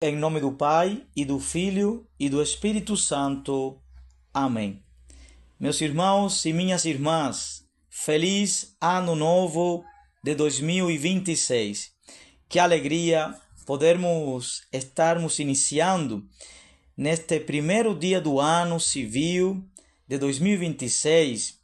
Em nome do Pai, e do Filho, e do Espírito Santo. Amém. Meus irmãos e minhas irmãs, feliz Ano Novo de 2026. Que alegria podermos estarmos iniciando neste primeiro dia do ano civil de 2026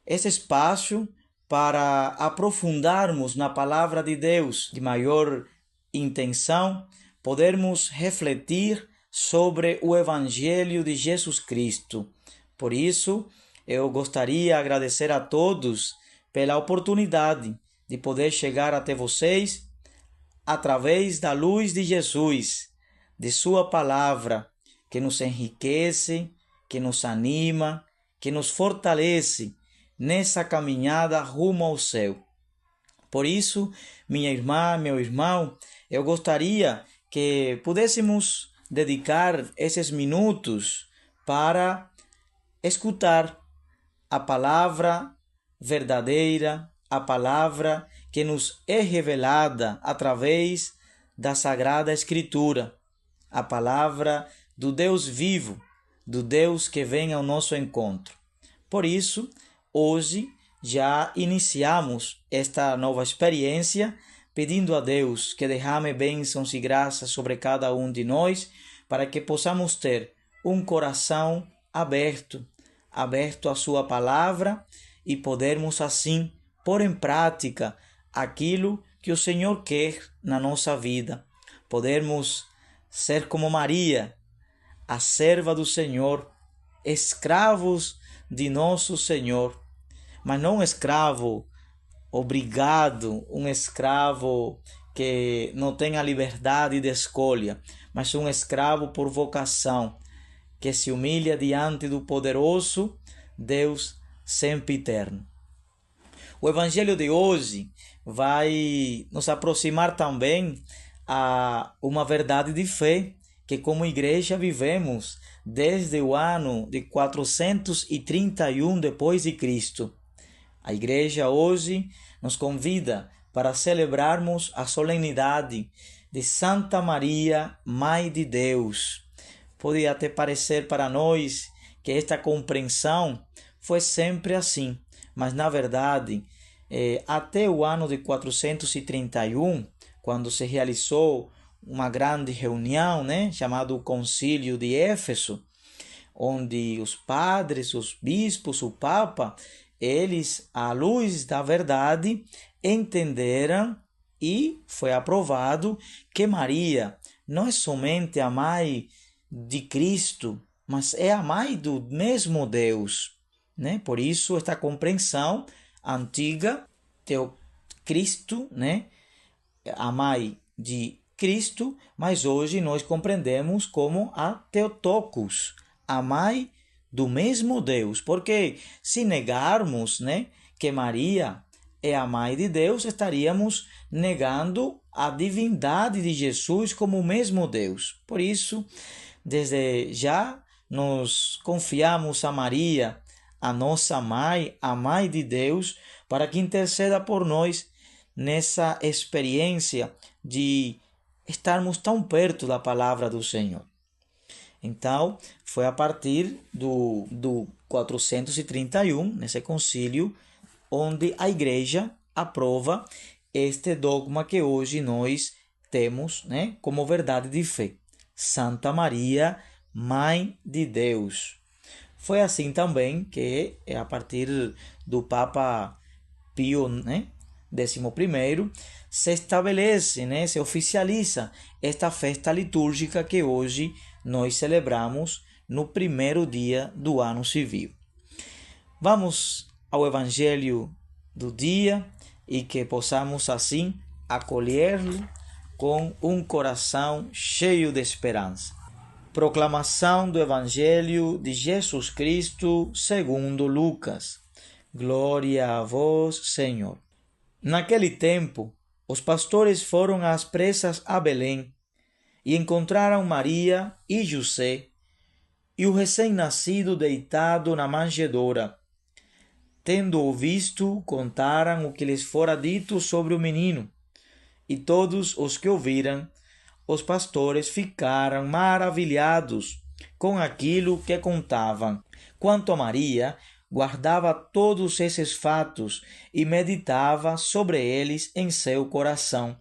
esse espaço para aprofundarmos na palavra de Deus de maior intenção, podermos refletir sobre o Evangelho de Jesus Cristo. Por isso, eu gostaria de agradecer a todos pela oportunidade de poder chegar até vocês através da luz de Jesus, de sua palavra, que nos enriquece, que nos anima, que nos fortalece nessa caminhada rumo ao céu. Por isso, minha irmã, meu irmão, eu gostaria que pudéssemos dedicar esses minutos para escutar a palavra verdadeira, a palavra que nos é revelada através da Sagrada Escritura, a palavra do Deus vivo, do Deus que vem ao nosso encontro. Por isso, hoje já iniciamos esta nova experiência, pedindo a Deus que derrame bênçãos e graças sobre cada um de nós, para que possamos ter um coração aberto à sua palavra e podermos assim pôr em prática aquilo que o Senhor quer na nossa vida. Podermos ser como Maria, a serva do Senhor, escravos de nosso Senhor, mas não um escravo obrigado, um escravo que não tem a liberdade de escolha, mas um escravo por vocação, que se humilha diante do poderoso Deus sempiterno. O Evangelho de hoje vai nos aproximar também a uma verdade de fé que como igreja vivemos desde o ano de 431 depois de Cristo. A igreja hoje nos convida para celebrarmos a solenidade de Santa Maria, Mãe de Deus. Pode até parecer para nós que esta compreensão foi sempre assim, mas na verdade, até o ano de 431, quando se realizou uma grande reunião, chamado Concílio de Éfeso, onde os padres, os bispos, o Papa, eles, à luz da verdade, entenderam e foi aprovado que Maria não é somente a mãe de Cristo, mas é a mãe do mesmo Deus. Por isso, esta compreensão antiga, Cristo, a mãe de Cristo, mas hoje nós compreendemos como a Theotokos, a mãe do mesmo Deus, porque se negarmos, que Maria é a mãe de Deus, estaríamos negando a divindade de Jesus como o mesmo Deus. Por isso, desde já, nos confiamos a Maria, a nossa mãe, a mãe de Deus, para que interceda por nós nessa experiência de estarmos tão perto da palavra do Senhor. Então, foi a partir do 431, nesse concílio, onde a igreja aprova este dogma que hoje nós temos, como verdade de fé. Santa Maria, Mãe de Deus. Foi assim também que, a partir do Papa Pio, XI, se estabelece, se oficializa esta festa litúrgica que hoje nós celebramos no primeiro dia do ano civil. Vamos ao Evangelho do dia e que possamos assim acolhê-lo com um coração cheio de esperança. Proclamação do Evangelho de Jesus Cristo segundo Lucas. Glória a vós, Senhor. Naquele tempo, os pastores foram às pressas a Belém e encontraram Maria e José e o recém-nascido deitado na manjedoura. Tendo-o visto, contaram o que lhes fora dito sobre o menino, e todos os que ouviram os pastores ficaram maravilhados com aquilo que contavam. Quanto a Maria, guardava todos esses fatos e meditava sobre eles em seu coração.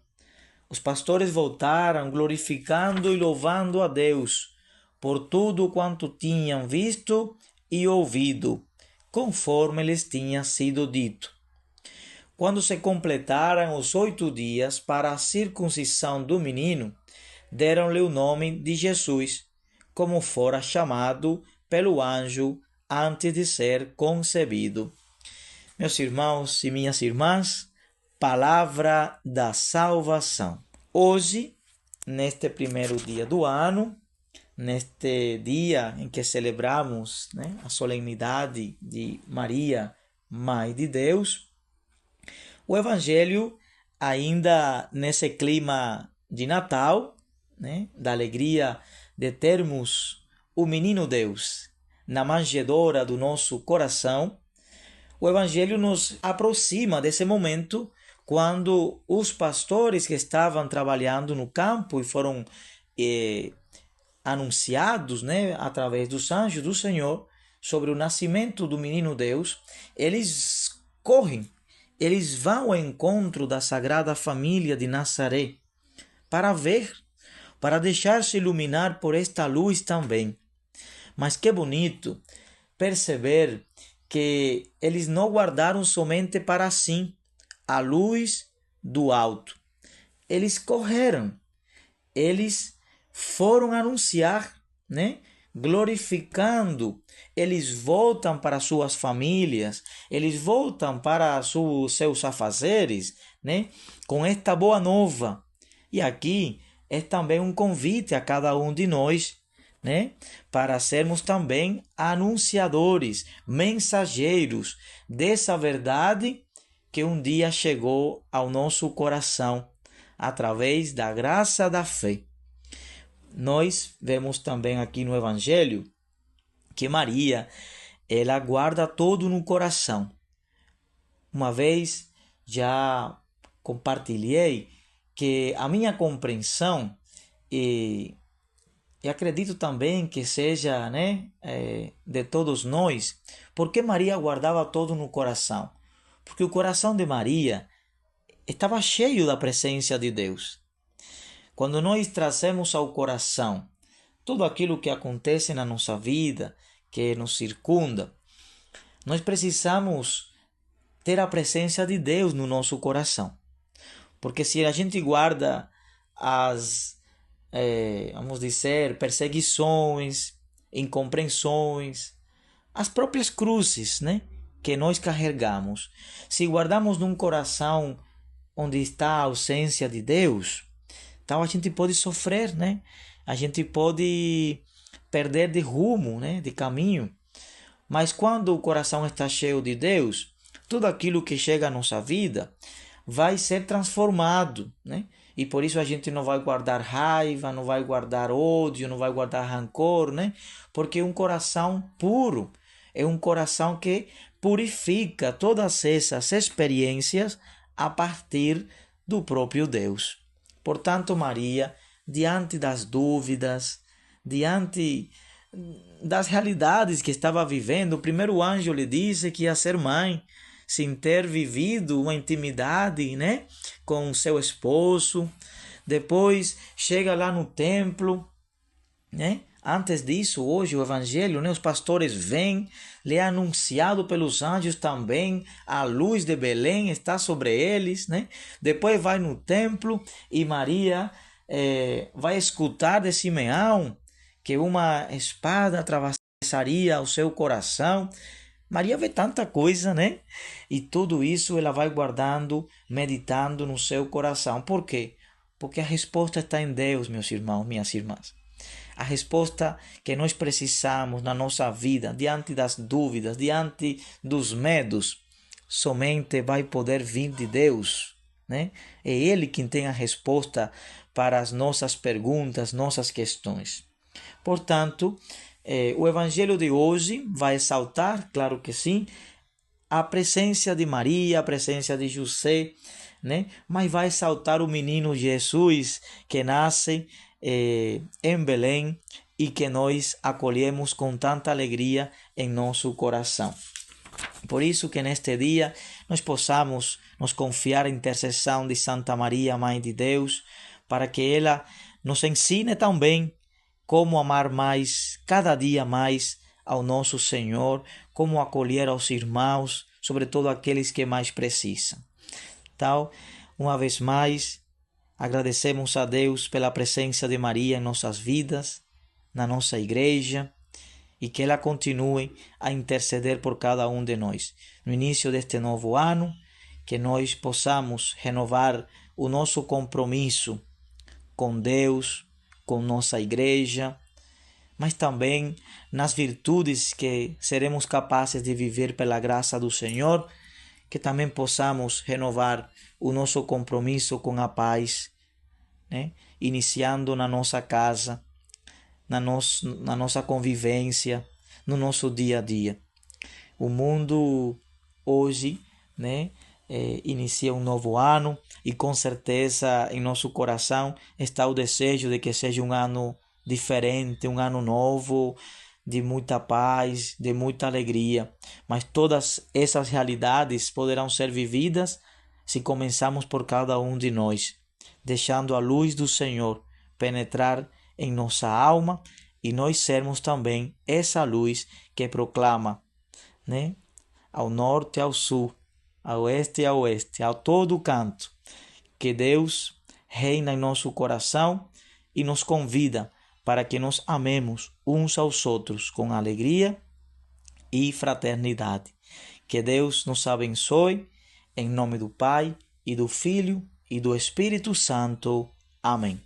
Os pastores voltaram glorificando e louvando a Deus por tudo quanto tinham visto e ouvido, conforme lhes tinha sido dito. Quando se completaram os 8 dias para a circuncisão do menino, deram-lhe o nome de Jesus, como fora chamado pelo anjo antes de ser concebido. Meus irmãos e minhas irmãs, palavra da salvação. Hoje, neste primeiro dia do ano, neste dia em que celebramos, a solenidade de Maria, Mãe de Deus, o Evangelho, ainda nesse clima de Natal, da alegria de termos o menino Deus na manjedoura do nosso coração, o Evangelho nos aproxima desse momento quando os pastores que estavam trabalhando no campo e foram anunciados através dos anjos do Senhor sobre o nascimento do menino Deus, eles correm, eles vão ao encontro da Sagrada Família de Nazaré para ver, para deixar-se iluminar por esta luz também. Mas que bonito perceber que eles não guardaram somente para si a luz do alto. Eles correram, eles foram anunciar, glorificando. Eles voltam para suas famílias, eles voltam para seus afazeres, com esta boa nova. E aqui é também um convite a cada um de nós, para sermos também anunciadores, mensageiros dessa verdade que um dia chegou ao nosso coração através da graça da fé. Nós vemos também aqui no Evangelho que Maria, ela guarda todo no coração. Uma vez já compartilhei que a minha compreensão e acredito também que seja de todos nós, porque Maria guardava todo no coração. Porque o coração de Maria estava cheio da presença de Deus. Quando nós trazemos ao coração tudo aquilo que acontece na nossa vida, que nos circunda, nós precisamos ter a presença de Deus no nosso coração. Porque se a gente guarda as, vamos dizer, perseguições, incompreensões, as próprias cruzes, que nós carregamos, se guardamos num coração onde está a ausência de Deus, então a gente pode sofrer, A gente pode perder de rumo, de caminho. Mas quando o coração está cheio de Deus, tudo aquilo que chega à nossa vida vai ser transformado, E por isso a gente não vai guardar raiva, não vai guardar ódio, não vai guardar rancor, Porque um coração puro é um coração que purifica todas essas experiências a partir do próprio Deus. Portanto, Maria, diante das dúvidas, diante das realidades que estava vivendo, o primeiro anjo lhe disse que ia ser mãe, sem ter vivido uma intimidade, com seu esposo. Depois chega lá no templo, Antes disso, hoje o Evangelho, os pastores vêm, lhe é anunciado pelos anjos também, a luz de Belém está sobre eles, Depois vai no templo e Maria vai escutar de Simeão que uma espada atravessaria o seu coração. Maria vê tanta coisa, E tudo isso ela vai guardando, meditando no seu coração. Por quê? Porque a resposta está em Deus, meus irmãos, minhas irmãs. A resposta que nós precisamos na nossa vida, diante das dúvidas, diante dos medos, somente vai poder vir de Deus, É Ele quem tem a resposta para as nossas perguntas, nossas questões. Portanto, o Evangelho de hoje vai exaltar, claro que sim, a presença de Maria, a presença de José, né? Mas vai exaltar o menino Jesus que nasce em Belém e que nós acolhemos com tanta alegria em nosso coração. Por isso que neste dia nós possamos nos confiar à intercessão de Santa Maria, Mãe de Deus, para que ela nos ensine também como amar mais, cada dia mais, ao nosso Senhor, como acolher aos irmãos, sobretudo aqueles que mais precisam. Então, uma vez mais, agradecemos a Deus pela presença de Maria em nossas vidas, na nossa igreja, e que ela continue a interceder por cada um de nós. No início deste novo ano, que nós possamos renovar o nosso compromisso com Deus, com nossa igreja, mas também nas virtudes que seremos capazes de viver pela graça do Senhor, que também possamos renovar o nosso compromisso com a paz, né? Iniciando na nossa casa, na nossa convivência, no nosso dia a dia. O mundo hoje, né, inicia um novo ano e com certeza em nosso coração está o desejo de que seja um ano diferente, um ano novo, de muita paz, de muita alegria. Mas todas essas realidades poderão ser vividas se começarmos por cada um de nós, deixando a luz do Senhor penetrar em nossa alma e nós sermos também essa luz que proclama, né, ao norte, ao sul, ao oeste e ao oeste, a todo canto, que Deus reina em nosso coração e nos convida para que nos amemos uns aos outros com alegria e fraternidade. Que Deus nos abençoe, em nome do Pai, e do Filho, e do Espírito Santo. Amém.